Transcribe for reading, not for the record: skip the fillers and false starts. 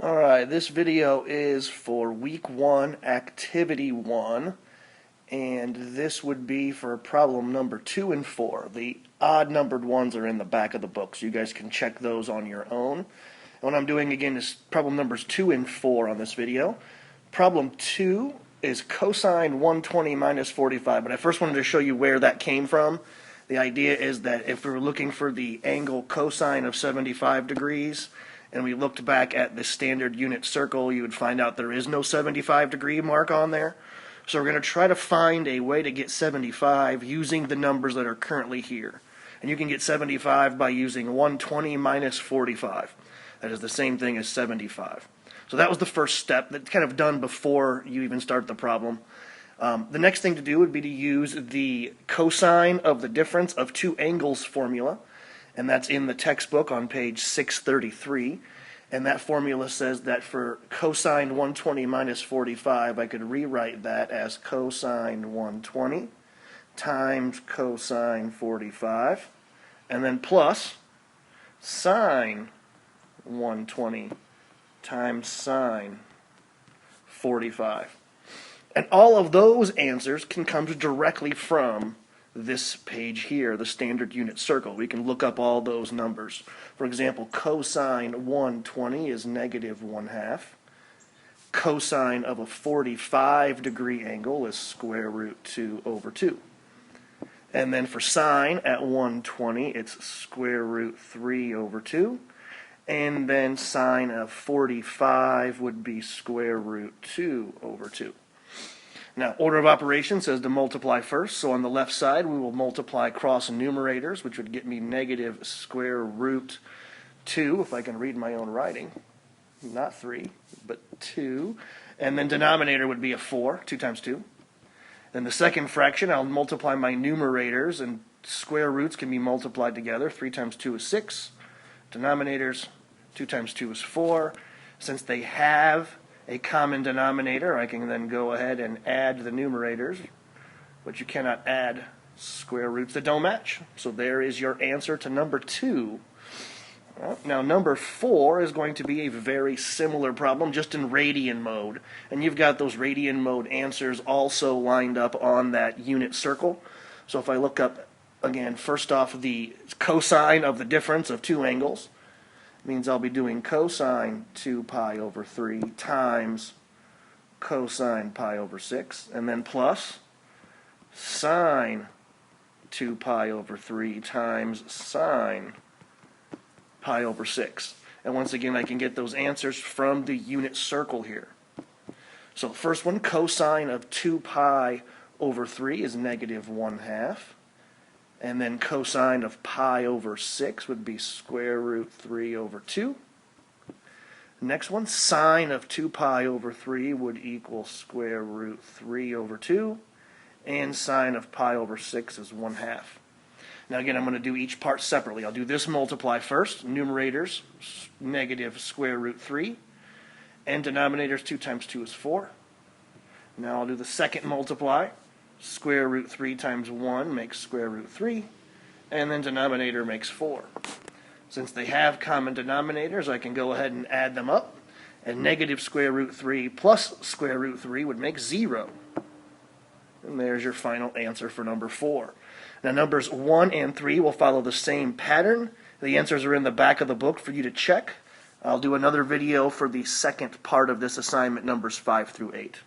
Alright, this video is for week 1, activity 1, and this would be for problem number 2 and 4. The odd numbered ones are in the back of the book, so you guys can check those on your own. And what I'm doing again is problem numbers 2 and 4 on this video. Problem 2 is cosine 120 minus 45, but I first wanted to show you where that came from. The idea is that if we were looking for the angle cosine of 75 degrees, and we looked back at the standard unit circle, you would find out there is no 75-degree mark on there. So we're going to try to find a way to get 75 using the numbers that are currently here. And you can get 75 by using 120 minus 45. That is the same thing as 75. So that was the first step. That's kind of done before you even start the problem. The next thing to do would be to use the cosine of the difference of two angles formula. And that's in the textbook on page 633. And that formula says that for cosine 120 minus 45, I could rewrite that as cosine 120 times cosine 45, and then plus sine 120 times sine 45. And all of those answers can come directly from this page here, the standard unit circle. We can look up all those numbers. For example, cosine 120 is negative 1/2. Cosine of a 45-degree angle is square root 2 over 2. And then for sine at 120, it's square root 3 over 2. And then sine of 45 would be square root 2 over 2. Now, order of operations says to multiply first, so on the left side we will multiply cross numerators, which would get me negative square root 2, if I can read my own writing. Not 3, but 2. And then denominator would be a 4, 2 times 2. Then the second fraction, I'll multiply my numerators, and square roots can be multiplied together. 3 times 2 is 6. Denominators, 2 times 2 is 4. Since they have a common denominator, I can then go ahead and add the numerators, but you cannot add square roots that don't match. So there is your answer to number 2. Now number 4 is going to be a very similar problem, just in radian mode. And you've got those radian mode answers also lined up on that unit circle. So if I look up, again, first off the cosine of the difference of two angles, means I'll be doing cosine 2 pi over 3 times cosine pi over 6, and then plus sine 2 pi over 3 times sine pi over 6. And once again, I can get those answers from the unit circle here. So the first one, cosine of 2 pi over 3 is negative 1/2. And then cosine of pi over 6 would be square root 3 over 2. Next one, sine of 2 pi over 3 would equal square root 3 over 2. And sine of pi over 6 is 1/2. Now again, I'm going to do each part separately. I'll do this multiply first. Numerators, negative square root 3. And denominators, 2 times 2 is 4. Now I'll do the second multiply. Square root 3 times 1 makes square root 3, and then denominator makes 4. Since they have common denominators, I can go ahead and add them up, and negative square root 3 plus square root 3 would make 0. And there's your final answer for number 4. Now numbers 1 and 3 will follow the same pattern. The answers are in the back of the book for you to check. I'll do another video for the second part of this assignment, numbers 5 through 8.